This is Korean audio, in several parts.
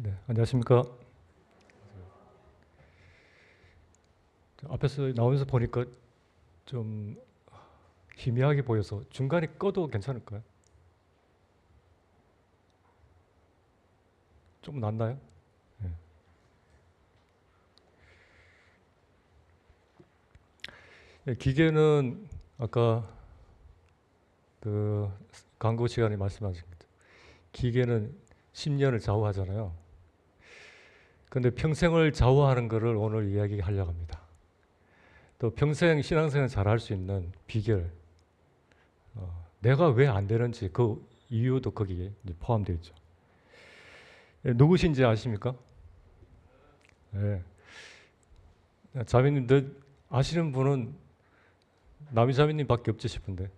네, 안녕하십니까. 앞에서 나오면서 보니까 좀 희미하게 보여서 중간에 꺼도 괜찮을까요? 좀 낫나요? 네. 예, 기계는 아까 그 광고 시간에 말씀하신 것 기계는 10년을 좌우하잖아요. 근데 평생을 좌우하는 거를 오늘 이야기하려고 합니다. 또 평생 신앙생활 잘 할 수 있는 비결, 내가 왜 안 되는지 그 이유도 거기에 포함되어 있죠. 예, 누구신지 아십니까? 예. 자매님들 아시는 분은 남이자매님밖에 없지 싶은데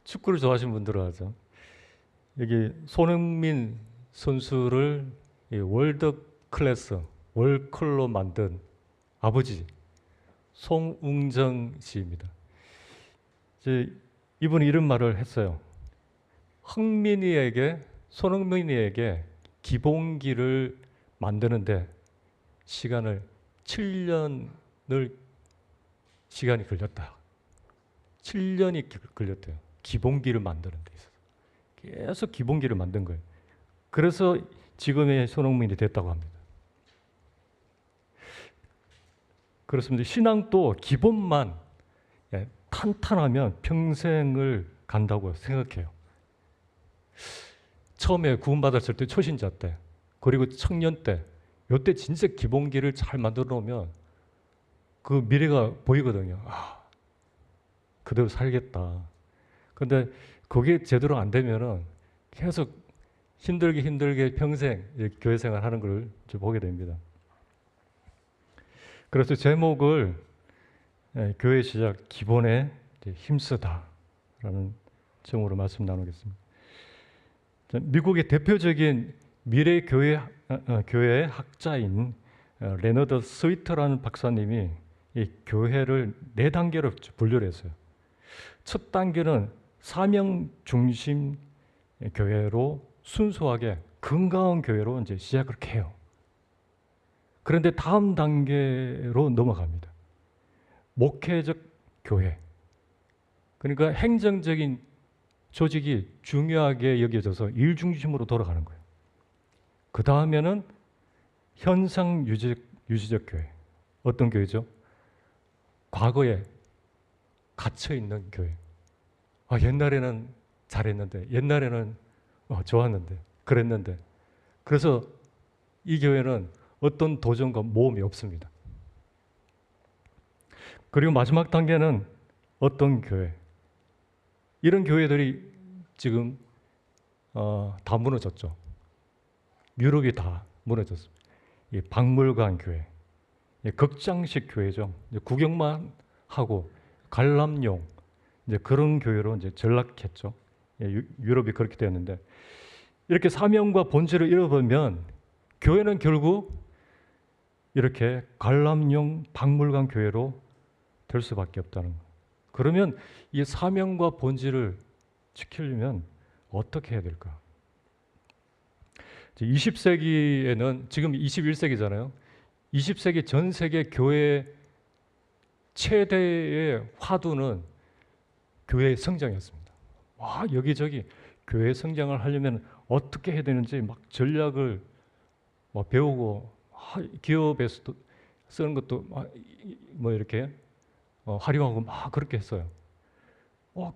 축구를 좋아하시는 분들은 알죠. 여기 손흥민 선수를 월드 클래스 월클로 만든 아버지 송웅정 씨입니다. 이제 이분이 이런 말을 했어요. 손흥민이에게 기본기를 만드는데 시간을 7년을 시간이 걸렸다. 7년이 걸렸대요. 기본기를 만드는 데 있어서. 계속 기본기를 만든 거예요. 그래서 지금의 손흥민이 됐다고 합니다. 그렇습니다. 신앙도 기본만 탄탄하면 평생을 간다고 생각해요. 처음에 구원받았을 때 초신자 때 그리고 청년 때 이때 진짜 기본기를 잘 만들어 놓으면 그 미래가 보이거든요. 그대로 살겠다. 근데 그게 제대로 안 되면은 계속 힘들게 평생 교회 생활 하는 걸 보게 됩니다. 그래서 제목을 교회 시작 기본에 힘쓰다라는 제목으로 말씀 나누겠습니다. 미국의 대표적인 미래 교회 학자인 레너드 스위터라는 박사님이 이 교회를 4단계로 분류를 했어요. 첫 단계는 사명 중심 교회로 순수하게 건강한 교회로 이제 시작을 해요. 그런데 다음 단계로 넘어갑니다. 목회적 교회. 그러니까 행정적인 조직이 중요하게 여겨져서 일 중심으로 돌아가는 거예요. 그 다음에는 현상 유지적 교회. 어떤 교회죠? 과거에 갇혀 있는 교회. 옛날에는 잘했는데, 옛날에는 좋았는데, 그랬는데. 그래서 이 교회는 어떤 도전과 모험이 없습니다. 그리고 마지막 단계는 어떤 교회. 이런 교회들이 지금 다 무너졌죠. 유럽이 다 무너졌습니다. 박물관 교회, 극장식 교회죠. 구경만 하고 관람용 이제 그런 교회로 이제 전락했죠. 유럽이 그렇게 되었는데 이렇게 사명과 본질을 잃어버리면 교회는 결국 이렇게 관람용 박물관 교회로 될 수밖에 없다는 거예요. 그러면 이 사명과 본질을 지키려면 어떻게 해야 될까? 20세기에는 지금 21세기잖아요. 20세기 전 세계 교회 최대의 화두는 교회의 성장이었습니다. 여기저기 교회 성장을 하려면 어떻게 해야 되는지 막 전략을 배우고 기업에서도 쓰는 것도 이렇게 활용하고 막 그렇게 했어요.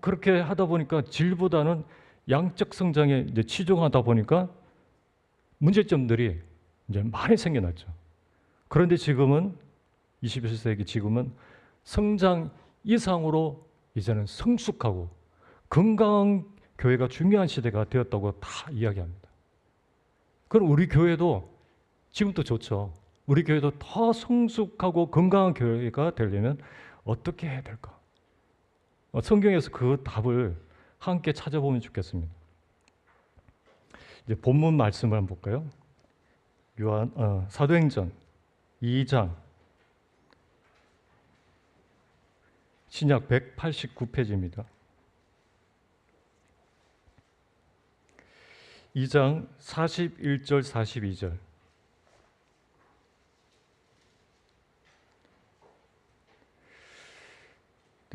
그렇게 하다 보니까 질보다는 양적 성장에 이제 치중하다 보니까 문제점들이 이제 많이 생겨났죠. 그런데 지금은 21세기 지금은 성장 이상으로 이제는 성숙하고 건강한 교회가 중요한 시대가 되었다고 다 이야기합니다. 그럼 우리 교회도 지금도 좋죠. 우리 교회도 더 성숙하고 건강한 교회가 되려면 어떻게 해야 될까? 성경에서 그 답을 함께 찾아보면 좋겠습니다. 이제 본문 말씀을 한번 볼까요? 사도행전 2장 신약 189페이지입니다. 2장 41절 42절.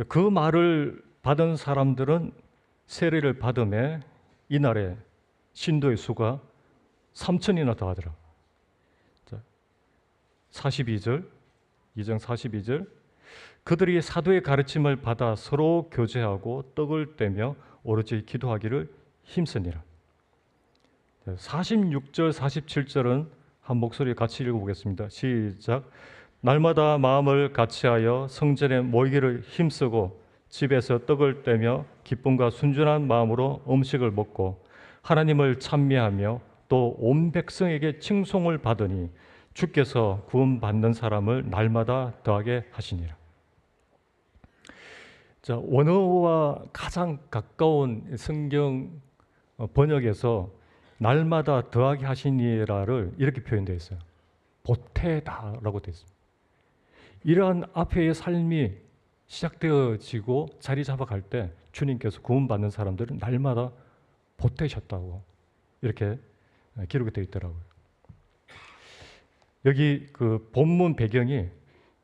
그 말을 받은 사람들은 세례를 받음에 이날에 신도의 수가 3천이나 더하더라. 42절, 2장 42절. 그들이 사도의 가르침을 받아 서로 교제하고 떡을 떼며 오로지 기도하기를 힘쓰니라. 46절, 47절은 한 목소리 같이 읽어보겠습니다. 시작. 날마다 마음을 같이하여 성전에 모이기를 힘쓰고 집에서 떡을 떼며 기쁨과 순전한 마음으로 음식을 먹고 하나님을 찬미하며 또 온 백성에게 칭송을 받으니 주께서 구원받는 사람을 날마다 더하게 하시니라. 자, 원어와 가장 가까운 성경 번역에서 날마다 더하게 하시니라를 이렇게 표현되어 있어요. 보태다라고 되어 있습니다. 이러한 앞에의 삶이 시작되어지고 자리 잡아갈 때 주님께서 구원받는 사람들은 날마다 보태셨다고 이렇게 기록이 되어 있더라고요. 여기 그 본문 배경이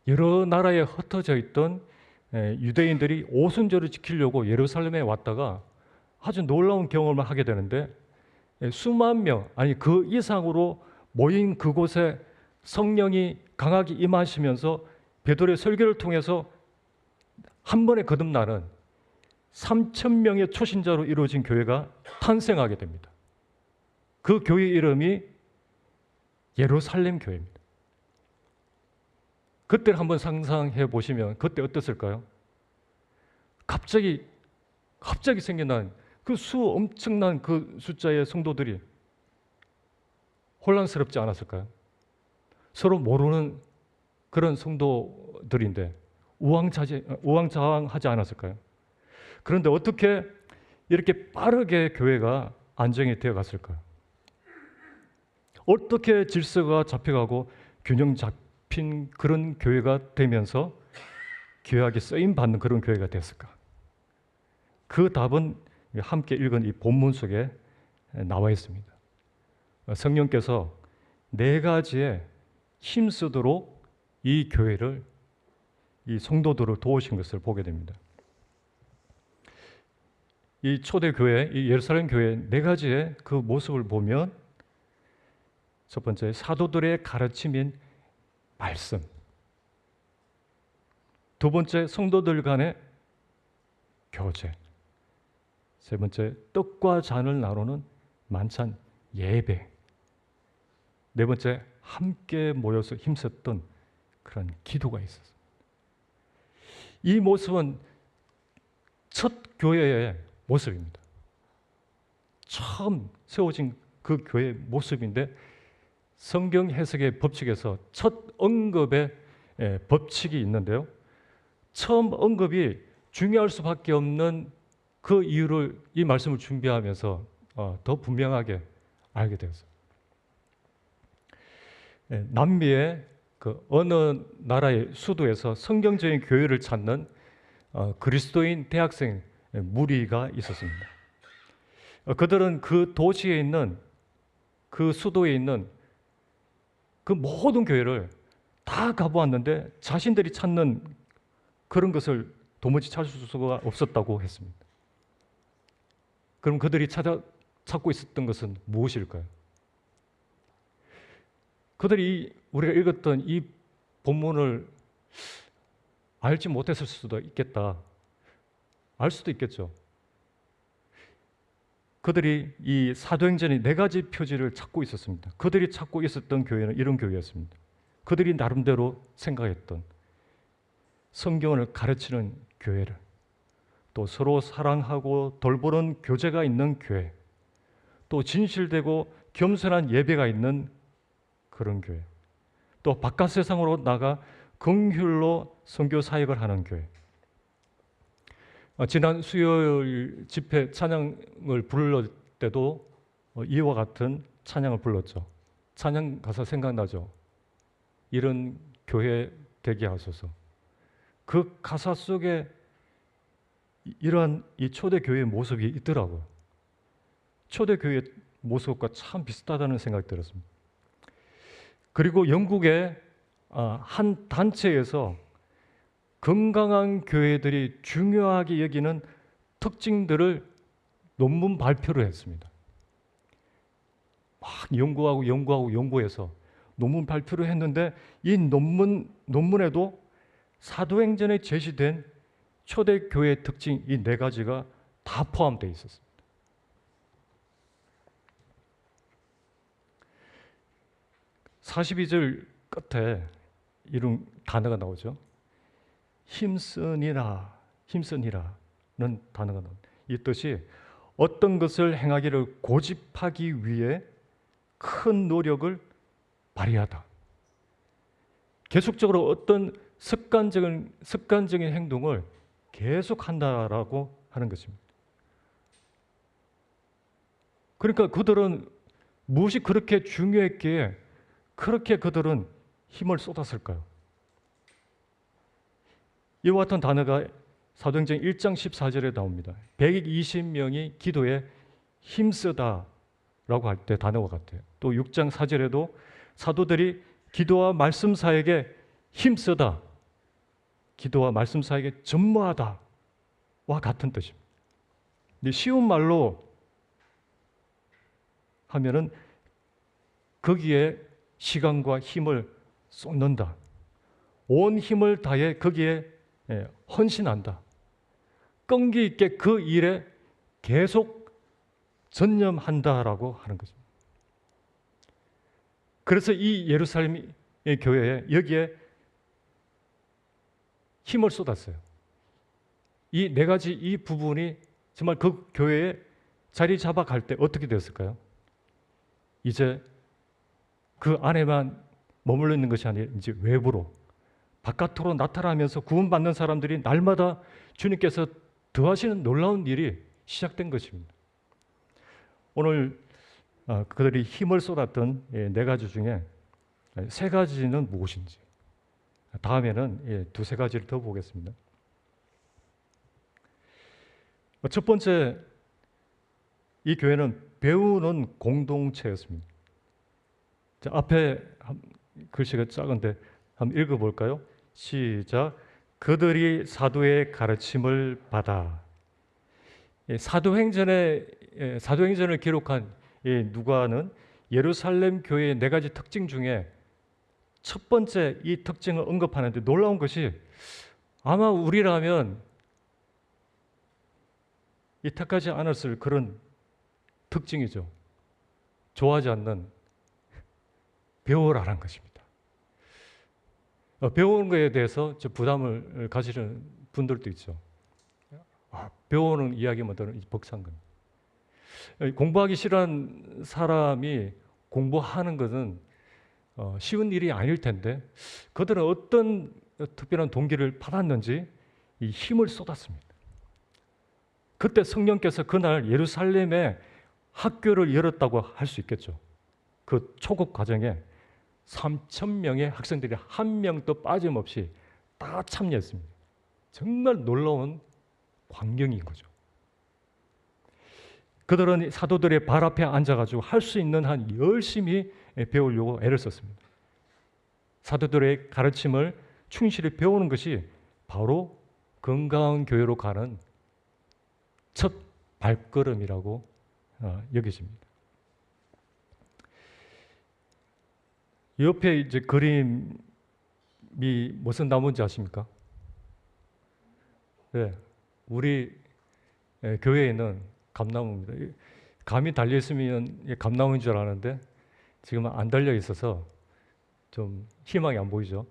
여러 나라에 흩어져 있던 유대인들이 오순절을 지키려고 예루살렘에 왔다가 아주 놀라운 경험을 하게 되는데 수만 명, 아니 그 이상으로 모인 그곳에 성령이 강하게 임하시면서 베드로의 설교를 통해서 한 번에 거듭나는 3,000명의 초신자로 이루어진 교회가 탄생하게 됩니다. 그 교회 이름이 예루살렘 교회입니다. 그때를 한번 상상해 보시면 그때 어땠을까요? 갑자기 생겨난 그 엄청난 그 숫자의 성도들이 혼란스럽지 않았을까요? 서로 모르는 그런 성도들인데 우왕좌왕하지 않았을까요? 그런데 어떻게 이렇게 빠르게 교회가 안정이 되어 갔을까요? 어떻게 질서가 잡혀가고 균형 잡힌 그런 교회가 되면서 귀하게 쓰임 받는 그런 교회가 됐을까? 그 답은 함께 읽은 이 본문 속에 나와 있습니다. 성령께서 네 가지에 힘쓰도록 이 교회를, 이 성도들을 도우신 것을 보게 됩니다. 이 초대 교회, 이 예루살렘 교회 네 가지의 그 모습을 보면 첫 번째, 사도들의 가르침인 말씀. 두 번째, 성도들 간의 교제. 세 번째, 떡과 잔을 나누는 만찬 예배. 네 번째, 함께 모여서 힘썼던 그런 기도가 있었습니다. 이 모습은 첫 교회의 모습입니다. 처음 세워진 그 교회의 모습인데 성경 해석의 법칙에서 첫 언급의 법칙이 있는데요. 처음 언급이 중요할 수밖에 없는 그 이유를 이 말씀을 준비하면서 더 분명하게 알게 되었어요. 남미의 그 어느 나라의 수도에서 성경적인 교회를 찾는 그리스도인 대학생 무리가 있었습니다. 그들은 그 도시에 있는 그 수도에 있는 그 모든 교회를 다 가보았는데 자신들이 찾는 그런 것을 도무지 찾을 수가 없었다고 했습니다. 그럼 그들이 찾고 있었던 것은 무엇일까요? 그들이 우리가 읽었던 이 본문을 알지 못했을 수도 있겠다. 알 수도 있겠죠. 그들이 이 사도행전의 네 가지 표지를 찾고 있었습니다. 그들이 찾고 있었던 교회는 이런 교회였습니다. 그들이 나름대로 생각했던 성경을 가르치는 교회를, 또 서로 사랑하고 돌보는 교제가 있는 교회, 또 진실되고 겸손한 예배가 있는 그런 교회, 또 바깥 세상으로 나가 긍휼로 선교 사역을 하는 교회. 지난 수요일 집회 찬양을 부를 때도 이와 같은 찬양을 불렀죠. 찬양 가사 생각나죠? 이런 교회 되게 하소서. 그 가사 속에 이러한 이 초대 교회의 모습이 있더라고요. 초대교회 모습과 참 비슷하다는 생각이 들었습니다. 그리고 영국의 한 단체에서 건강한 교회들이 중요하게 여기는 특징들을 논문 발표를 했습니다. 막 연구해서 논문 발표를 했는데 이 논문에도 사도행전에 제시된 초대교회의 특징 이 네 가지가 다 포함되어 있었습니다. (42절) 끝에 이런 단어가 나오죠. 힘쓰니라는 단어가 나옵니다. 이 뜻이 어떤 것을 행하기를 고집하기 위해 큰 노력을 발휘하다. 계속적으로 어떤 습관적인 행동을 계속한다라고 하는 것입니다. 그러니까 그들은 무엇이 그렇게 중요했기에 그렇게 그들은 힘을 쏟았을까요? 이와 같은 단어가 사도행전 1장 14절에 나옵니다. 120명이 기도에 힘쓰다 라고 할 때 단어와 같아요. 또 6장 4절에도 사도들이 기도와 말씀 사역에 힘쓰다, 기도와 말씀 사역에 전무하다 와 같은 뜻입니다. 근데 쉬운 말로 하면은 거기에 시간과 힘을 쏟는다. 온 힘을 다해 거기에 헌신한다. 끈기 있게 그 일에 계속 전념한다라고 하는 거죠. 그래서 이 예루살렘의 교회에 여기에 힘을 쏟았어요. 이 네 가지 이 부분이 정말 그 교회에 자리 잡아갈 때 어떻게 되었을까요? 이제 그 안에만 머물러 있는 것이 아니라 이제 외부로 바깥으로 나타나면서 구원받는 사람들이 날마다 주님께서 더하시는 놀라운 일이 시작된 것입니다. 오늘 그들이 힘을 쏟았던 네 가지 중에 세 가지는 무엇인지 다음에는 두세 가지를 더 보겠습니다. 첫 번째, 이 교회는 배우는 공동체였습니다. 자, 앞에 글씨가 작은데 한번 읽어볼까요? 시작. 그들이 사도의 가르침을 받아. 사도행전을 기록한 누가는 예루살렘 교회의 네 가지 특징 중에 첫 번째 이 특징을 언급하는데 놀라운 것이 아마 우리라면 이 택하지 않았을 그런 특징이죠. 좋아하지 않는 배우라는 것입니다. 배우는 것에 대해서 부담을 가지는 분들도 있죠. 배우는 이야기만 들으면 벅찬 겁니다. 공부하기 싫어하는 사람이 공부하는 것은 쉬운 일이 아닐 텐데 그들은 어떤 특별한 동기를 받았는지 이 힘을 쏟았습니다. 그때 성령께서 그날 예루살렘에 학교를 열었다고 할 수 있겠죠. 그 초급 과정에 3,000명의 학생들이 한 명도 빠짐없이 다 참여했습니다. 정말 놀라운 광경인 거죠. 그들은 사도들의 발 앞에 앉아가지고 할 수 있는 한 열심히 배우려고 애를 썼습니다. 사도들의 가르침을 충실히 배우는 것이 바로 건강한 교회로 가는 첫 발걸음이라고 여겨집니다. 옆에 이제 그림이 무슨 나무인지 아십니까? 네, 우리 교회에는 감나무입니다. 감이 달려 있으면 감나무인 줄 아는데 지금은 안 달려 있어서 좀 희망이 안 보이죠.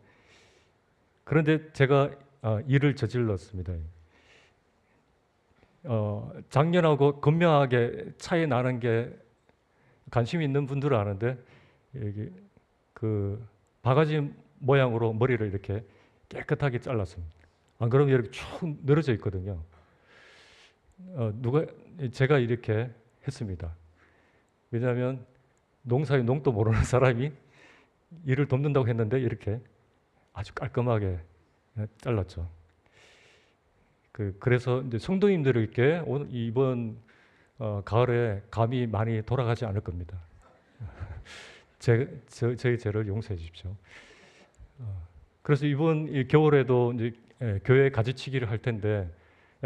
그런데 제가 일을 저질렀습니다. 작년하고 극명하게 차이 나는 게 관심 있는 분들은 아는데 여기 그 바가지 모양으로 머리를 이렇게 깨끗하게 잘랐습니다. 안 그러면 이렇게 쭉 늘어져 있거든요. 제가 이렇게 했습니다. 왜냐하면 농사의 농도 모르는 사람이 일을 돕는다고 했는데 이렇게 아주 깔끔하게 잘랐죠. 그래서 이제 성도님들에게 오늘 이번 가을에 감이 많이 돌아가지 않을 겁니다. 저희 죄를 용서해 주십시오. 그래서 이번 이 겨울에도 이제 교회 가지치기를 할 텐데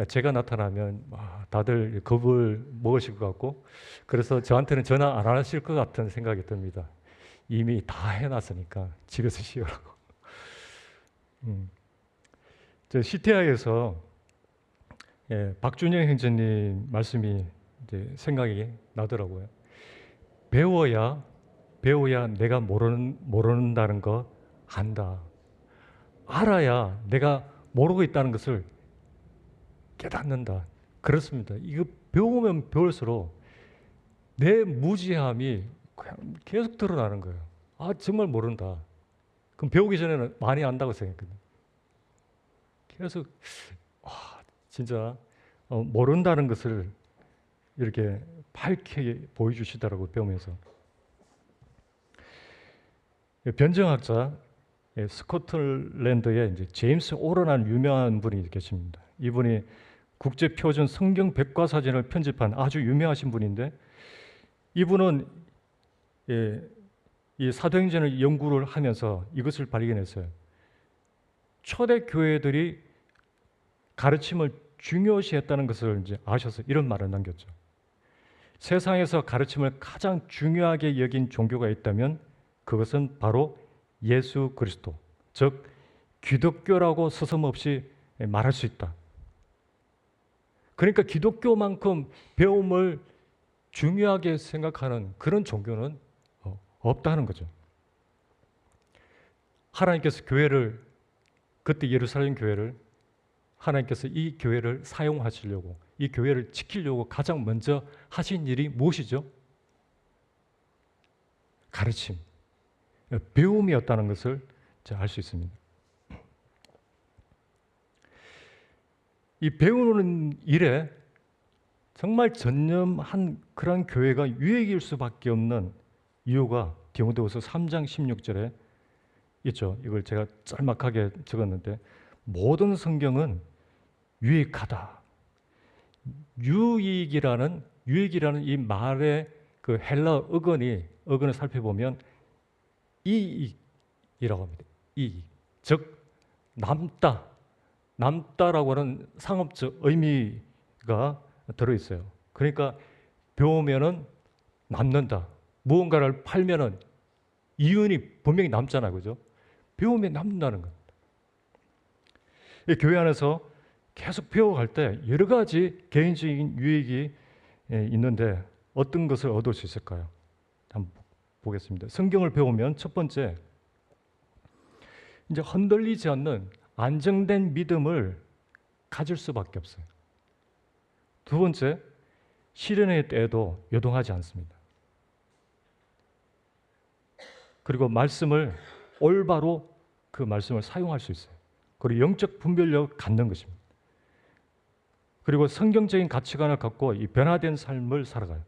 제가 나타나면 다들 겁을 먹으실 것 같고, 그래서 저한테는 전화 안 하실 것 같은 생각이 듭니다. 이미 다 해놨으니까 집에서 쉬으라고. 저 시티아에서 박준영 형제님 말씀이 이제 생각이 나더라고요. 배워야 내가 모른다는 거 안다. 알아야 내가 모르고 있다는 것을 깨닫는다. 그렇습니다. 이거 배우면 배울수록 내 무지함이 그냥 계속 드러나는 거예요. 정말 모른다. 그럼 배우기 전에는 많이 안다고 생각했거든요. 계속 진짜 모른다는 것을 이렇게 밝게 보여주시더라고요. 배우면서. 변정학자 스코틀랜드에 이제 제임스 오런한 유명한 분이 계십니다. 이분이 국제표준 성경 백과사전을 편집한 아주 유명하신 분인데, 이분은 이 사도행전을 연구를 하면서 이것을 발견했어요. 초대 교회들이 가르침을 중요시했다는 것을 이제 아셔서 이런 말을 남겼죠. 세상에서 가르침을 가장 중요하게 여긴 종교가 있다면 그것은 바로 예수 그리스도, 즉 기독교라고 서슴없이 말할 수 있다. 그러니까 기독교만큼 배움을 중요하게 생각하는 그런 종교는 없다는 거죠. 하나님께서 그때 예루살렘 교회를 하나님께서 이 교회를 사용하시려고, 이 교회를 지키려고 가장 먼저 하신 일이 무엇이죠? 가르침, 배움이었다는 것을 알 수 있습니다. 이 배우는 일에 정말 전념한 그런 교회가 유익일 수밖에 없는 이유가 디모데후서 3장 16절에 있죠. 이걸 제가 짤막하게 적었는데, 모든 성경은 유익하다. 유익이라는 이 말의 그 헬라 어근을 살펴보면 이익이라고 합니다. 이익. 즉 남다라고 하는 상업적 의미가 들어있어요. 그러니까 배우면은 남는다. 무언가를 팔면은 이윤이 분명히 남잖아요. 그죠? 배우면 남는다는 겁니다. 이 교회 안에서 계속 배워갈 때 여러 가지 개인적인 유익이 있는데 어떤 것을 얻을 수 있을까요? 한번 보겠습니다. 성경을 배우면 첫 번째, 이제 흔들리지 않는 안정된 믿음을 가질 수밖에 없어요. 두 번째, 시련의 때에도 요동하지 않습니다. 그리고 말씀을 올바로 그 말씀을 사용할 수 있어요. 그리고 영적 분별력을 갖는 것입니다. 그리고 성경적인 가치관을 갖고 이 변화된 삶을 살아가요.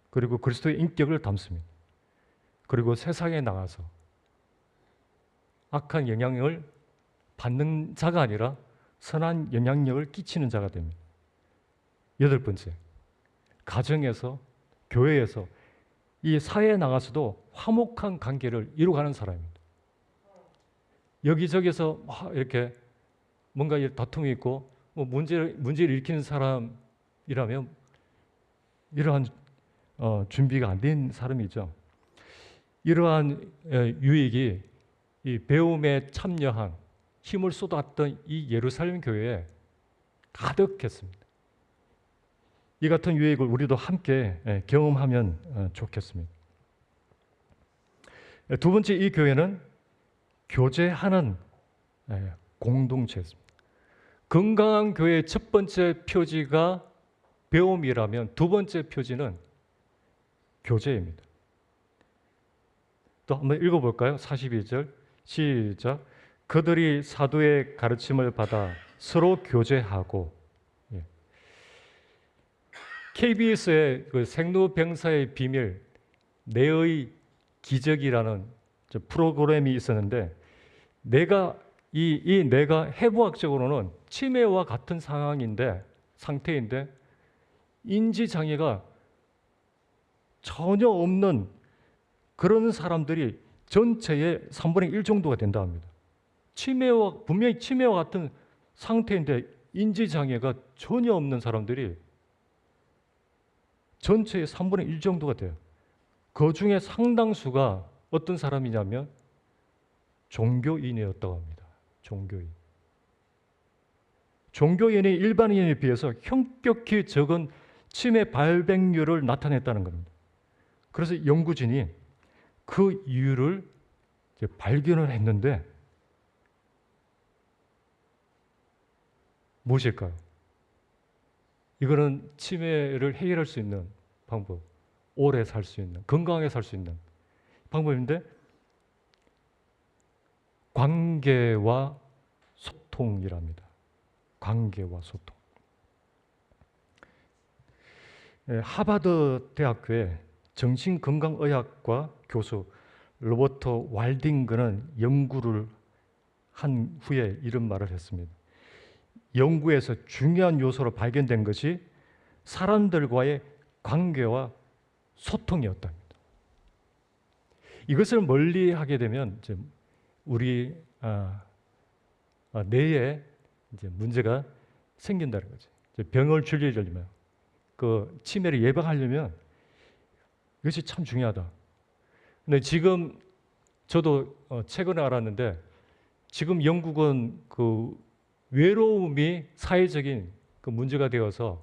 그리고 그리스도의 인격을 담습니다. 그리고 세상에 나가서 악한 영향력을 받는 자가 아니라 선한 영향력을 끼치는 자가 됩니다. 여덟 번째, 가정에서, 교회에서, 이 사회에 나가서도 화목한 관계를 이루어가는 사람입니다. 여기저기서 이렇게 뭔가 다툼이 있고 문제를 일으키는 사람이라면 이러한 준비가 안 된 사람이죠. 이러한 유익이 이 배움에 참여한, 힘을 쏟았던 이 예루살렘 교회에 가득했습니다. 이 같은 유익을 우리도 함께 경험하면 좋겠습니다. 두 번째, 이 교회는 교제하는 공동체였습니다. 건강한 교회의 첫 번째 표지가 배움이라면 두 번째 표지는 교제입니다. 또 한번 읽어볼까요? 42절 시작. 그들이 사도의 가르침을 받아 서로 교제하고. KBS의 그 생로병사의 비밀, 내의 기적이라는 프로그램이 있었는데, 내가 해부학적으로는 치매와 같은 상태인데 인지 장애가 전혀 없는 그런 사람들이 전체의 3분의 1 정도가 된다 합니다. 분명히 치매와 같은 상태인데 인지 장애가 전혀 없는 사람들이 전체의 3분의 1 정도가 돼요. 그 중에 상당수가 어떤 사람이냐면 종교인이었다고 합니다. 종교인. 종교인이 일반인에 비해서 현격히 적은 치매 발병률을 나타냈다는 겁니다. 그래서 연구진이 그 이유를 발견을 했는데 무엇일까요? 이거는 치매를 해결할 수 있는 방법, 오래 살 수 있는, 건강하게 살 수 있는 방법인데 관계와 소통이랍니다. 관계와 소통. 하버드 대학교의 정신건강의학과 교수 로버트 왈딩그는 연구를 한 후에 이런 말을 했습니다. 연구에서 중요한 요소로 발견된 것이 사람들과의 관계와 소통이었답니다. 이것을 멀리하게 되면 이제 우리 뇌에 이제 문제가 생긴다는 거죠. 병을 줄이려면, 그 치매를 예방하려면 이것이 참 중요하다. 근데 지금 저도 최근에 알았는데 지금 영국은 그 외로움이 사회적인 그 문제가 되어서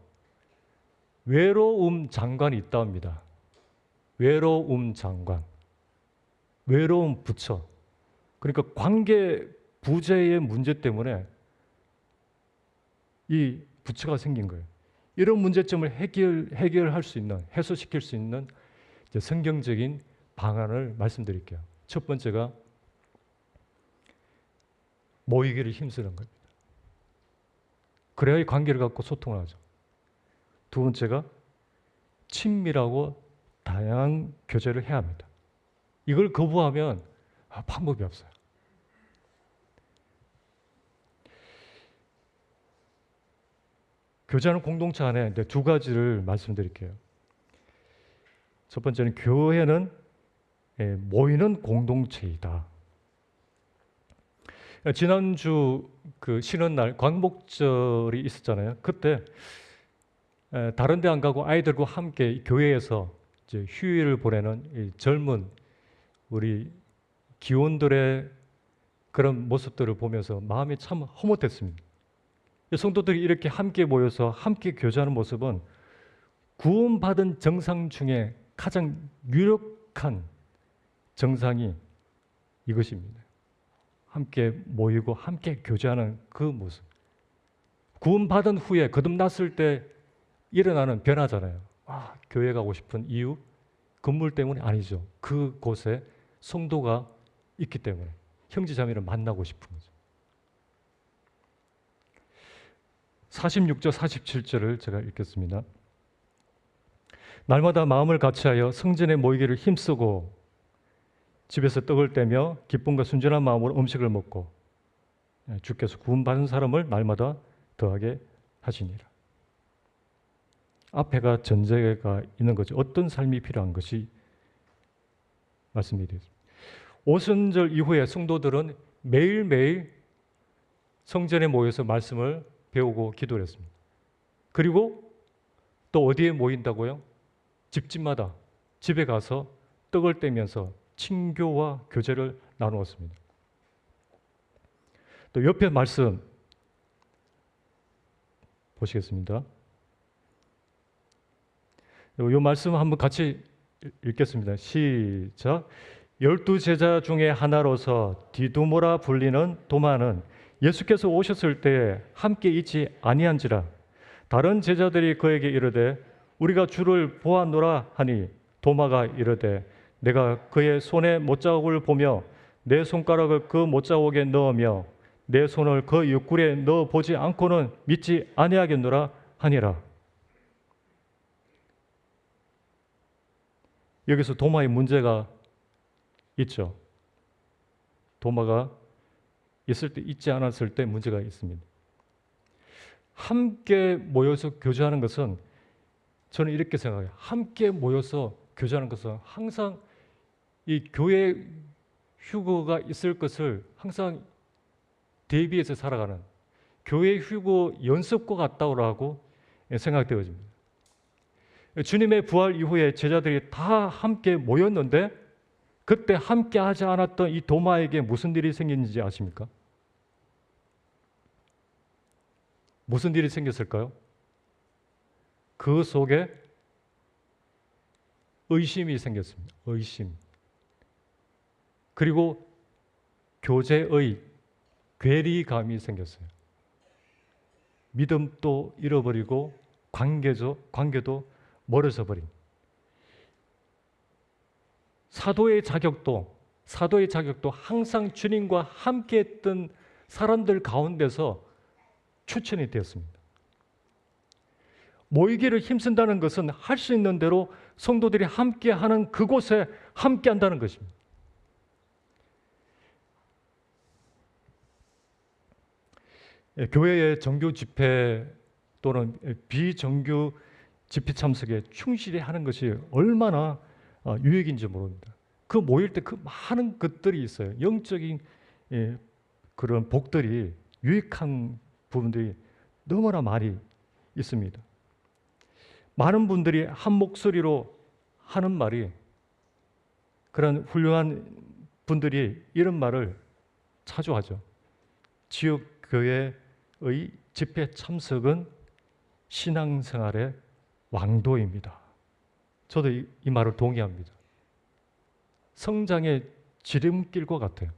외로움 장관이 있다 합니다. 외로움 장관, 외로움 부처. 그러니까 관계 부재의 문제 때문에 이 부처가 생긴 거예요. 이런 문제점을 해결할 수 있는, 해소시킬 수 있는 이제 성경적인 방안을 말씀드릴게요. 첫 번째가 모이기를 힘쓰는 겁니다. 그래야 이 관계를 갖고 소통을 하죠. 두 번째가 친밀하고 다양한 교제를 해야 합니다. 이걸 거부하면 방법이 없어요. 교제하는 공동체 안에 두 가지를 말씀드릴게요. 첫 번째는 교회는 모이는 공동체이다. 지난주 그 쉬는 날 광복절이 있었잖아요. 그때 다른 데 안 가고 아이들과 함께 교회에서 이제 휴일을 보내는 이 젊은 우리 기혼들의 그런 모습들을 보면서 마음이 참 흐뭇했습니다. 성도들이 이렇게 함께 모여서 함께 교제하는 모습은 구원받은 정상 중에 가장 유력한 정상이 이것입니다. 함께 모이고 함께 교제하는 그 모습. 구원받은 후에 거듭났을 때 일어나는 변화잖아요. 교회 가고 싶은 이유? 건물 때문이 아니죠. 그곳에 성도가 있기 때문에 형제자매를 만나고 싶은 거죠. 46절, 47절을 제가 읽겠습니다. 날마다 마음을 같이하여 성전에 모이기를 힘쓰고 집에서 떡을 떼며 기쁨과 순전한 마음으로 음식을 먹고 주께서 구원받은 사람을 날마다 더하게 하시니라. 앞에가 전제가 있는 거죠. 어떤 삶이 필요한 것이 말씀이 되겠습니다. 오순절 이후에 성도들은 매일매일 성전에 모여서 말씀을 배우고 기도를 했습니다. 그리고 또 어디에 모인다고요? 집집마다 집에 가서 떡을 떼면서 친교와 교제를 나누었습니다. 또 옆에 말씀 보시겠습니다. 이 말씀 한번 같이 읽겠습니다. 시작. 12제자 중에 하나로서 디두모라 불리는 도마는 예수께서 오셨을 때에 함께 있지 아니한지라. 다른 제자들이 그에게 이르되 우리가 주를 보았노라 하니 도마가 이르되 내가 그의 손에 못자국을 보며 내 손가락을 그 못자국에 넣으며 내 손을 그 옆구리에 넣어 보지 않고는 믿지 아니하겠노라 하니라. 여기서 도마의 문제가 있죠. 도마가 있을 때 있지 않았을 때 문제가 있습니다. 함께 모여서 교제하는 것은 저는 이렇게 생각해요. 함께 모여서 교제하는 것은 항상 이 교회 휴거가 있을 것을 항상 대비해서 살아가는 교회 휴거 연습과 같다고 생각되어집니다. 주님의 부활 이후에 제자들이 다 함께 모였는데 그때 함께 하지 않았던 이 도마에게 무슨 일이 생긴지 아십니까? 무슨 일이 생겼을까요? 그 속에 의심이 생겼습니다. 의심. 그리고 교제의 괴리감이 생겼어요. 믿음도 잃어버리고 관계도 멀어져 버린. 사도의 자격도 항상 주님과 함께했던 사람들 가운데서 추천이 되었습니다. 모이기를 힘쓴다는 것은 할 수 있는 대로 성도들이 함께하는 그곳에 함께한다는 것입니다. 교회의 정규 집회 또는 비정규 집회 참석에 충실히 하는 것이 얼마나 유익인지 모릅니다. 그 모일 때 그 많은 것들이 있어요. 영적인 그런 복들이 유익한 부분들이 너무나 많이 있습니다. 많은 분들이 한 목소리로 하는 말이 그런 훌륭한 분들이 이런 말을 자주 하죠. 지역교회의 집회 참석은 신앙생활의 왕도입니다. 저도 이 말을 동의합니다. 성장의 지름길과 같아요.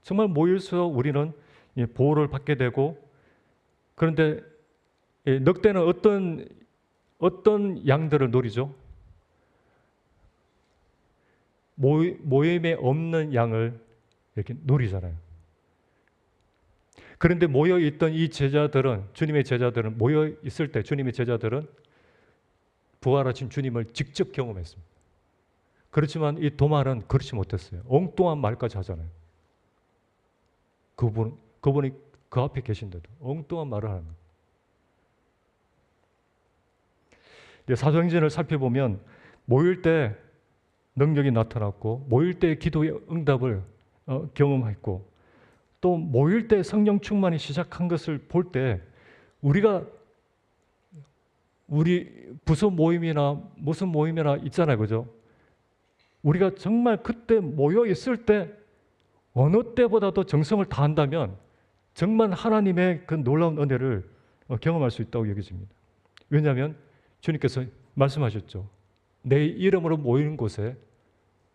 정말 모일수록 우리는 보호를 받게 되고, 그런데 늑대는 어떤 양들을 노리죠? 모임에 없는 양을 이렇게 노리잖아요. 그런데 모여있던 이 제자들은, 주님의 제자들은 모여있을 때 주님의 제자들은 부활하신 주님을 직접 경험했습니다. 그렇지만 이 도마는 그렇지 못했어요. 엉뚱한 말까지 하잖아요. 그분이 그 앞에 계신데도 엉뚱한 말을 하는 거예요. 사도행전을 살펴보면 모일 때 능력이 나타났고, 모일 때 기도의 응답을 경험했고, 또 모일 때 성령 충만이 시작한 것을 볼 때 우리 부서 모임이나 무슨 모임이나 있잖아요, 그죠? 우리가 정말 그때 모여 있을 때 어느 때보다도 정성을 다한다면 정말 하나님의 그 놀라운 은혜를 경험할 수 있다고 여겨집니다. 왜냐하면 주님께서 말씀하셨죠. 내 이름으로 모이는 곳에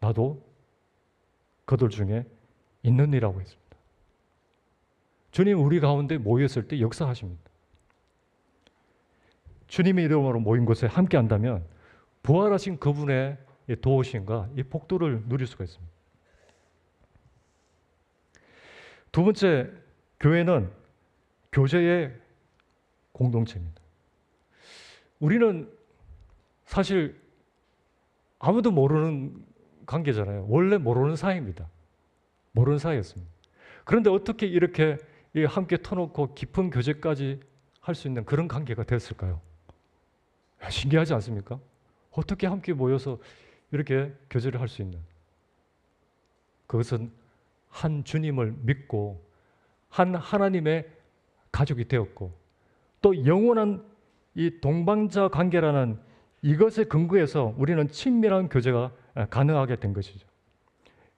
나도 그들 중에 있느니라고 했습니다. 주님 우리 가운데 모였을 때 역사하십니다. 주님의 이름으로 모인 곳에 함께 한다면 부활하신 그분의 도우심과 이 복도를 누릴 수가 있습니다. 두 번째, 교회는 교제의 공동체입니다. 우리는 사실 아무도 모르는 관계잖아요. 원래 모르는 사이입니다. 모르는 사이였습니다. 그런데 어떻게 이렇게 함께 터놓고 깊은 교제까지 할 수 있는 그런 관계가 됐을까요? 신기하지 않습니까? 어떻게 함께 모여서 이렇게 교제를 할 수 있는, 그것은 한 주님을 믿고 한 하나님의 가족이 되었고, 또 영원한 이 동반자 관계라는 이것에 근거해서 우리는 친밀한 교제가 가능하게 된 것이죠.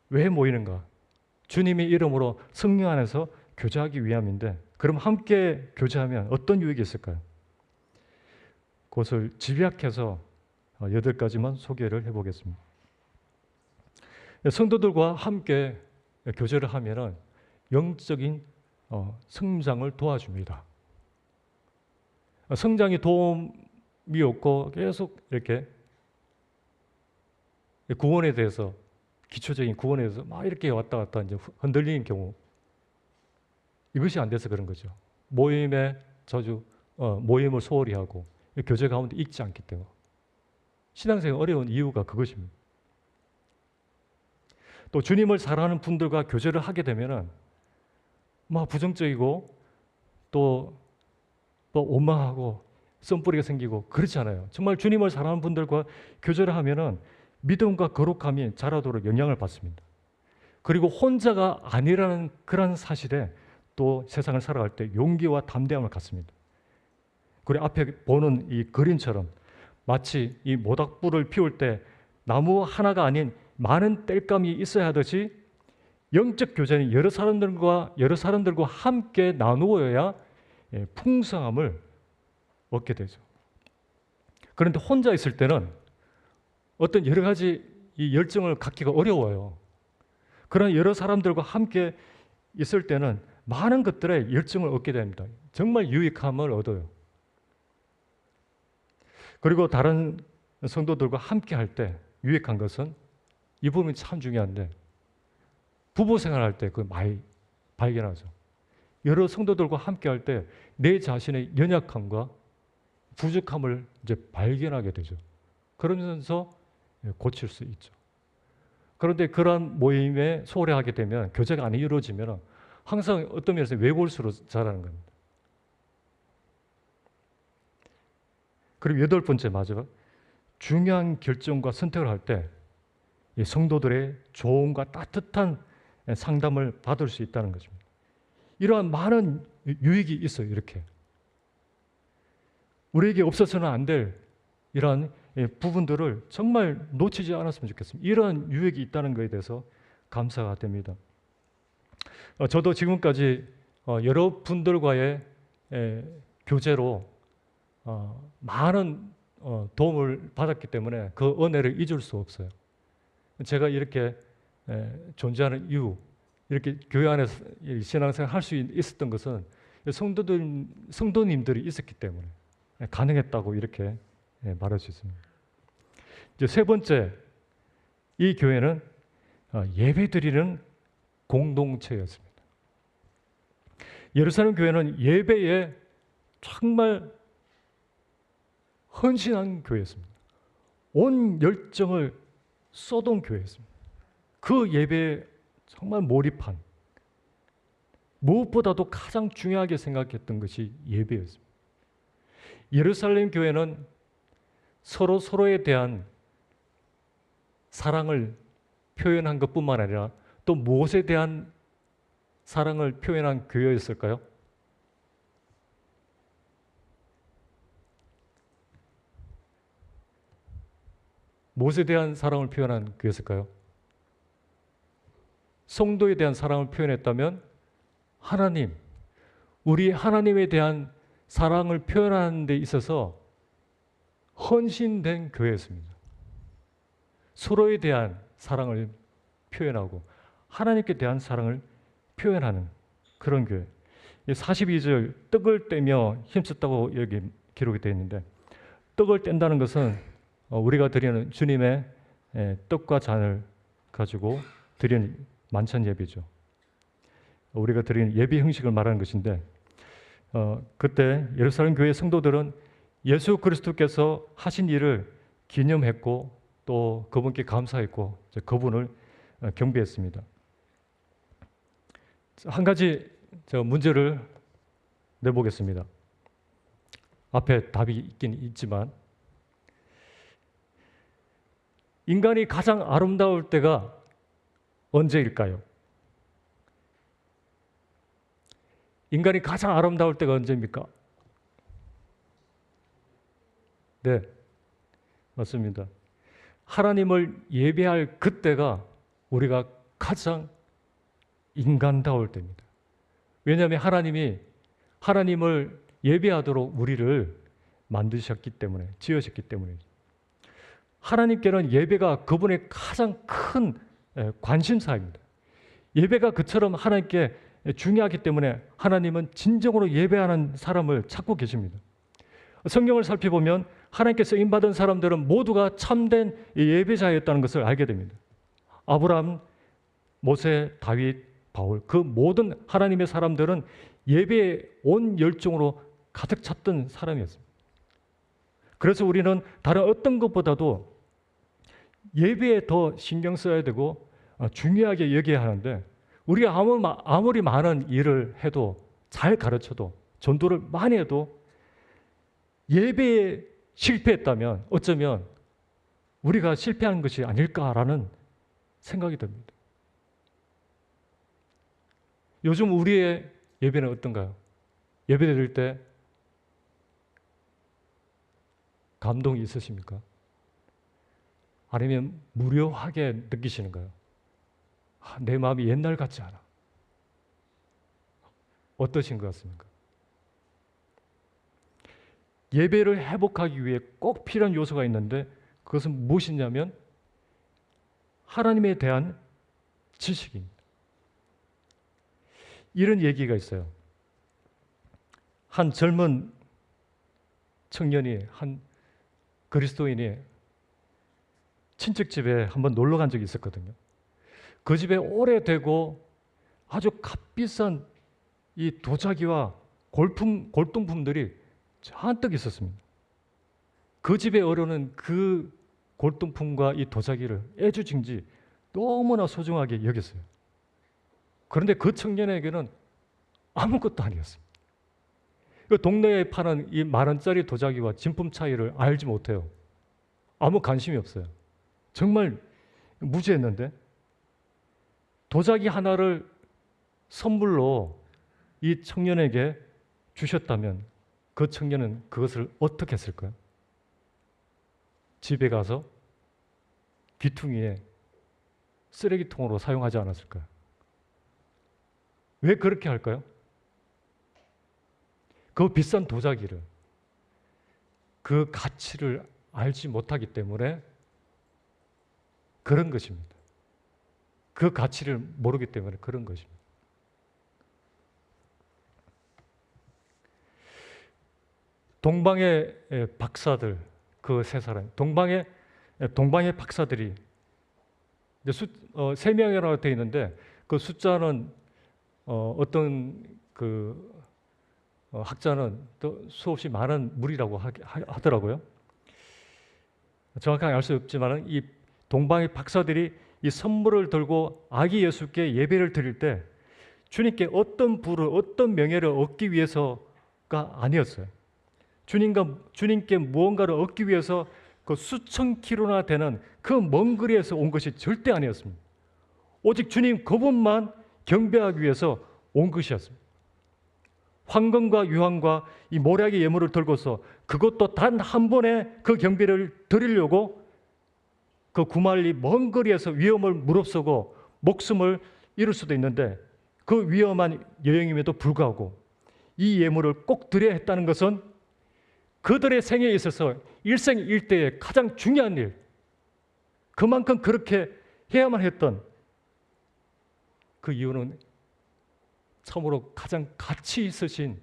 왜 모이는가? 주님의 이름으로 성령 안에서 교제하기 위함인데, 그럼 함께 교제하면 어떤 유익이 있을까요? 그것을 집약해서 8가지만 소개를 해보겠습니다. 성도들과 함께 교제를 하면 영적인 성장을 도와줍니다. 성장이 도움이 없고 계속 이렇게 구원에 대해서, 기초적인 구원에 대해서 막 이렇게 왔다 갔다 이제 흔들리는 경우, 이것이 안 돼서 그런 거죠. 모임에 자주 모임을 소홀히 하고 교제 가운데 있지 않기 때문에 신앙생활이 어려운 이유가 그것입니다. 또 주님을 사랑하는 분들과 교제를 하게 되면은 막 부정적이고 또 원망하고 썸뿌리가 생기고 그렇지 않아요. 정말 주님을 사랑하는 분들과 교제를 하면은 믿음과 거룩함이 자라도록 영향을 받습니다. 그리고 혼자가 아니라는 그런 사실에 또 세상을 살아갈 때 용기와 담대함을 갖습니다. 그리고 앞에 보는 이 그림처럼 마치 이 모닥불을 피울 때 나무 하나가 아닌 많은 땔감이 있어야 하듯이 영적 교제는 여러 사람들과 함께 나누어야 풍성함을 얻게 되죠. 그런데 혼자 있을 때는 어떤 여러 가지 이 열정을 갖기가 어려워요. 그러나 여러 사람들과 함께 있을 때는 많은 것들에 열정을 얻게 됩니다. 정말 유익함을 얻어요. 그리고 다른 성도들과 함께 할 때 유익한 것은 이 부분이 참 중요한데 부부 생활할 때 그걸 많이 발견하죠. 여러 성도들과 함께 할 때 내 자신의 연약함과 부족함을 이제 발견하게 되죠. 그러면서 고칠 수 있죠. 그런데 그러한 모임에 소홀하게 되면 교제가 안 이루어지면 항상 어떤 면에서 외골수로 자라는 겁니다. 그리고 8번째 마지막 중요한 결정과 선택을 할 때 성도들의 좋음과 따뜻한 상담을 받을 수 있다는 것입니다. 이러한 많은 유익이 있어요. 이렇게 우리에게 없어서는 안 될 이러한 부분들을 정말 놓치지 않았으면 좋겠습니다. 이러한 유익이 있다는 것에 대해서 감사가 됩니다. 저도 지금까지 여러분들과의 교제로 많은 도움을 받았기 때문에 그 은혜를 잊을 수 없어요. 제가 이렇게 존재하는 이유, 이렇게 교회 안에서 신앙생활 할 수 있었던 것은 성도님들이 있었기 때문에 가능했다고 이렇게 말할 수 있습니다. 이제 3번째, 이 교회는 예배드리는 공동체였습니다. 예루살렘 교회는 예배에 정말 헌신한 교회였습니다. 온 열정을 쏟은 교회였습니다. 그 예배에 정말 몰입한, 무엇보다도 가장 중요하게 생각했던 것이 예배였습니다. 예루살렘 교회는 서로에 대한 사랑을 표현한 것뿐만 아니라 또 무엇에 대한 사랑을 표현한 교회였을까요? 무엇에 대한 사랑을 표현한 교회였을까요? 성도에 대한 사랑을 표현했다면 하나님, 우리 하나님에 대한 사랑을 표현하는 데 있어서 헌신된 교회였습니다. 서로에 대한 사랑을 표현하고 하나님께 대한 사랑을 표현하는 그런 교회. 42절 떡을 떼며 힘썼다고 여기 기록이 되어 있는데 떡을 뗀다는 것은 우리가 드리는 주님의 떡과 잔을 가지고 드리는 만찬 예배죠. 우리가 드리는 예배 형식을 말하는 것인데 그때 예루살렘 교회 성도들은 예수 그리스도께서 하신 일을 기념했고 또 그분께 감사했고 그분을 경배했습니다. 한 가지 제가 문제를 내보겠습니다. 앞에 답이 있긴 있지만 인간이 가장 아름다울 때가 언제일까요? 인간이 가장 아름다울 때가 언제입니까? 네, 맞습니다. 하나님을 예배할 그때가 우리가 가장 인간다울 때입니다. 왜냐하면 하나님이 하나님을 예배하도록 우리를 만드셨기 때문에, 지으셨기 때문이죠. 하나님께는 예배가 그분의 가장 큰 관심사입니다. 예배가 그처럼 하나님께 중요하기 때문에 하나님은 진정으로 예배하는 사람을 찾고 계십니다. 성경을 살펴보면 하나님께 쓰임받은 사람들은 모두가 참된 예배자였다는 것을 알게 됩니다. 아브라함, 모세, 다윗, 바울 그 모든 하나님의 사람들은 예배에 온 열정으로 가득 찼던 사람이었습니다. 그래서 우리는 다른 어떤 것보다도 예배에 더 신경 써야 되고 중요하게 여겨야 하는데 우리가 아무리 많은 일을 해도 잘 가르쳐도 전도를 많이 해도 예배에 실패했다면 어쩌면 우리가 실패한 것이 아닐까라는 생각이 듭니다. 요즘 우리의 예배는 어떤가요? 예배 드릴 때 감동이 있으십니까? 아니면 무료하게 느끼시는가요? 내 마음이 옛날 같지 않아. 어떠신 것 같습니까? 예배를 회복하기 위해 꼭 필요한 요소가 있는데 그것은 무엇이냐면 하나님에 대한 지식입니다. 이런 얘기가 있어요. 한 젊은 청년이, 한 그리스도인이 친척집에 한번 놀러 간 적이 있었거든요. 그 집에 오래되고 아주 값비싼 이 도자기와 골동품들이 잔뜩 있었습니다. 그 집의 어른은 그 골동품과 이 도자기를 애주중지 너무나 소중하게 여겼어요. 그런데 그 청년에게는 아무것도 아니었습니다. 그 동네에 파는 이 10,000원짜리 도자기와 진품 차이를 알지 못해요. 아무 관심이 없어요. 정말 무지했는데 도자기 하나를 선물로 이 청년에게 주셨다면 그 청년은 그것을 어떻게 했을까요? 집에 가서 귀퉁이에 쓰레기통으로 사용하지 않았을까요? 왜 그렇게 할까요? 그 비싼 도자기를, 그 가치를 알지 못하기 때문에 그런 것입니다. 그 가치를 모르기 때문에 그런 것입니다. 동방의 박사들, 그 세 사람, 동방의 박사들이 3명이라고 되어 있는데 그 숫자는 어떤 그 학자는 또 수없이 많은 무리라고 하더라고요. 정확하게 알 수 없지만 이 동방의 박사들이 이 선물을 들고 아기 예수께 예배를 드릴 때 주님께 어떤 부를, 어떤 명예를 얻기 위해서가 아니었어요. 주님께 무언가를 얻기 위해서 그 수천 킬로나 되는 그 먼 거리에서 온 것이 절대 아니었습니다. 오직 주님 그분만 경배하기 위해서 온 것이었습니다. 황금과 유황과 이 모략의 예물을 들고서 그것도 단 한 번에 그 경배를 드리려고 그 9마일리 먼 거리에서 위험을 무릅쓰고 목숨을 잃을 수도 있는데 그 위험한 여행임에도 불구하고 이 예물을 꼭 드려야 했다는 것은 그들의 생애에 있어서 일생일대의 가장 중요한 일, 그만큼 그렇게 해야만 했던 그 이유는 참으로 가장 가치 있으신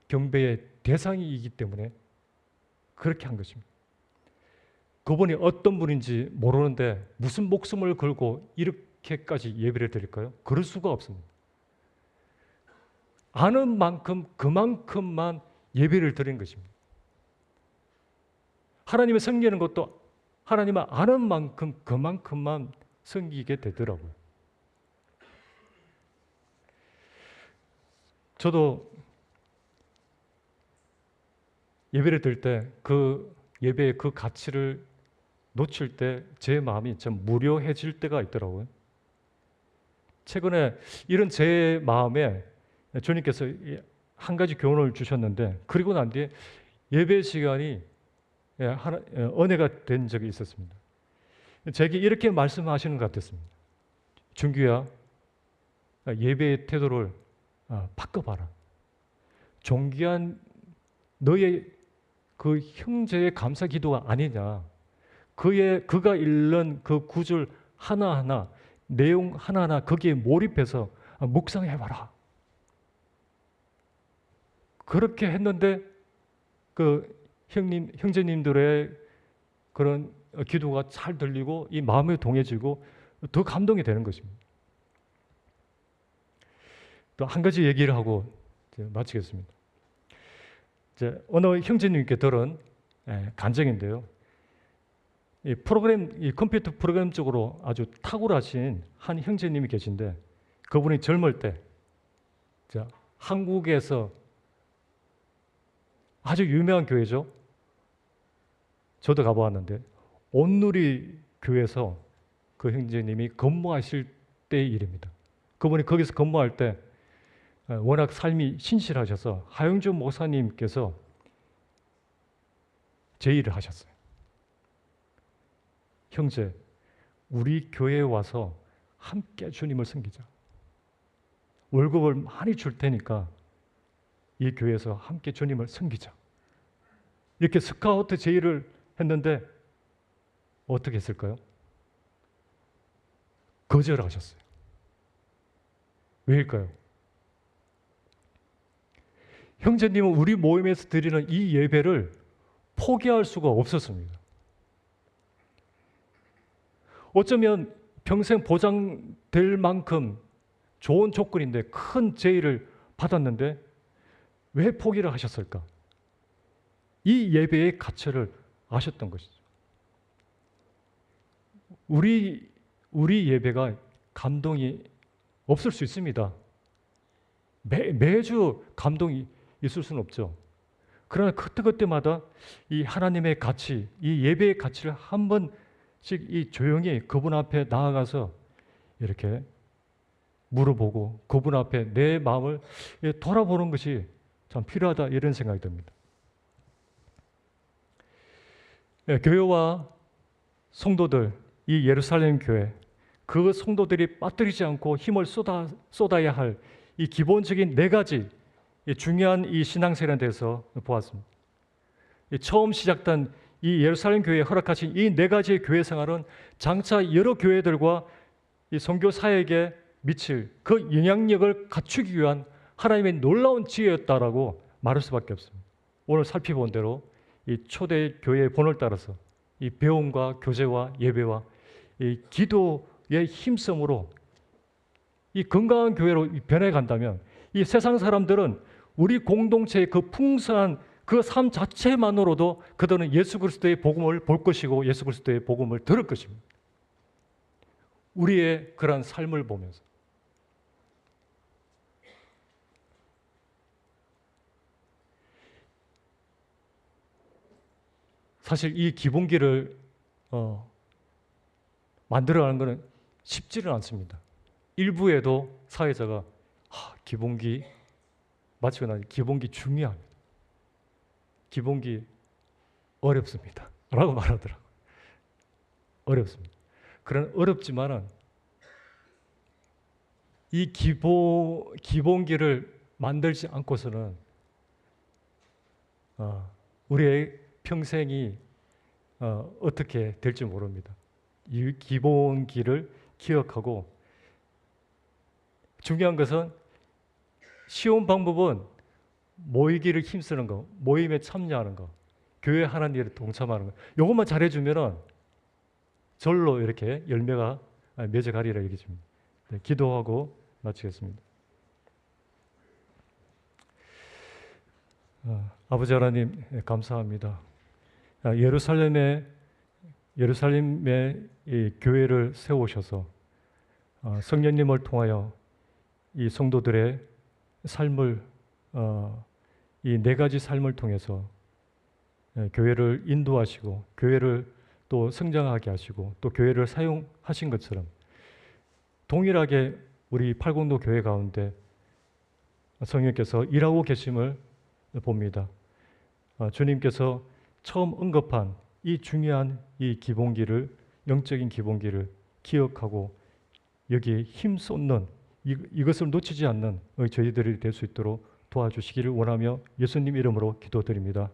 경배의 대상이기 때문에 그렇게 한 것입니다. 그분이 어떤 분인지 모르는데 무슨 목숨을 걸고 이렇게까지 예배를 드릴까요? 그럴 수가 없습니다. 아는 만큼 그만큼만 예배를 드린 것입니다. 하나님을 섬기는 것도 하나님을 아는 만큼 그만큼만 섬기게 되더라고요. 저도 예배를 드릴 때 그 예배의 그 가치를 놓칠 때 제 마음이 좀 무료해질 때가 있더라고요. 최근에 이런 제 마음에 주님께서 한 가지 교훈을 주셨는데 그리고 난 뒤에 예배 시간이 은혜가 된 적이 있었습니다. 제게 이렇게 말씀하시는 것 같았습니다. 준규야, 예배의 태도를 바꿔봐라. 존귀한 너의 그 형제의 감사 기도가 아니냐. 그가 읽는 그 구절 하나하나, 내용 하나하나 거기에 몰입해서 묵상해봐라. 그렇게 했는데 그 형제님들의 그런 기도가 잘 들리고 이 마음이 동해지고 더 감동이 되는 것입니다. 또 한 가지 얘기를 하고 이제 마치겠습니다. 이제 어느 형제님께 들은 간증인데요. 이 컴퓨터 프로그램 쪽으로 아주 탁월하신 한 형제님이 계신데 그분이 젊을 때 한국에서 아주 유명한 교회죠. 저도 가보았는데 온누리 교회에서 그 형제님이 근무하실 때의 일입니다. 그분이 거기서 근무할 때 워낙 삶이 신실하셔서 하영주 목사님께서 제의를 하셨어요. 형제, 우리 교회에 와서 함께 주님을 섬기자. 월급을 많이 줄 테니까 이 교회에서 함께 주님을 섬기자. 이렇게 스카우트 제의를 했는데 어떻게 했을까요? 거절하셨어요. 왜일까요? 형제님은 우리 모임에서 드리는 이 예배를 포기할 수가 없었습니다. 어쩌면 평생 보장될 만큼 좋은 조건인데 큰 제의를 받았는데 왜 포기를 하셨을까? 이 예배의 가치를 아셨던 것이죠. 우리 예배가 감동이 없을 수 있습니다. 매주 감동이 있을 수는 없죠. 그러나 그때마다 이 하나님의 가치, 이 예배의 가치를 한 번씩 이 조용히 그분 앞에 나아가서 이렇게 물어보고 그분 앞에 내 마음을 돌아보는 것이 참 필요하다 이런 생각이 듭니다. 교회와 성도들, 이 예루살렘 교회, 그 성도들이 빠뜨리지 않고 힘을 쏟아야 할 이 기본적인 네 가지 중요한 이 신앙생활에 대해서 보았습니다. 처음 시작된 이 예루살렘 교회에 허락하신 이 네 가지의 교회 생활은 장차 여러 교회들과 이 선교 사역에 미칠 그 영향력을 갖추기 위한 하나님의 놀라운 지혜였다라고 말할 수밖에 없습니다. 오늘 살펴본 대로 이 초대 교회의 본을 따라서 이 배움과 교제와 예배와 이 기도의 힘성으로 이 건강한 교회로 변해 간다면 이 세상 사람들은 우리 공동체의 그 풍성한 그 삶 자체만으로도 그들은 예수 그리스도의 복음을 볼 것이고 예수 그리스도의 복음을 들을 것입니다. 우리의 그러한 삶을 보면서 사실 이 기본기를 만들어가는 것은 쉽지는 않습니다. 일부에도 사회자가 기본기 마치고 나니 기본기 중요합니다. 기본기 어렵습니다. 라고 말하더라고요. 어렵습니다. 그런 어렵지만은 이 기본기를 만들지 않고서는 우리의 평생이 어떻게 될지 모릅니다. 이 기본기를 기억하고 중요한 것은 쉬운 방법은 모이기를 힘쓰는 거, 모임에 참여하는 거, 교회 하나님 일에 동참하는 거. 이것만 잘해주면은 절로 이렇게 열매가 맺어가리라 얘기입니다. 네, 기도하고 마치겠습니다. 아버지 하나님 감사합니다. 예루살렘의 이 교회를 세우셔서 성령님을 통하여 이 성도들의 삶을 이 네 가지 삶을 통해서 교회를 인도하시고 교회를 또 성장하게 하시고 또 교회를 사용하신 것처럼 동일하게 우리 팔공도 교회 가운데 성령께서 일하고 계심을 봅니다. 주님께서 처음 언급한 이 중요한 이 기본기를 영적인 기본기를 기억하고 여기에 힘 쏟는 이것을 놓치지 않는 저희들이 될 수 있도록 도와주시기를 원하며 예수님 이름으로 기도드립니다.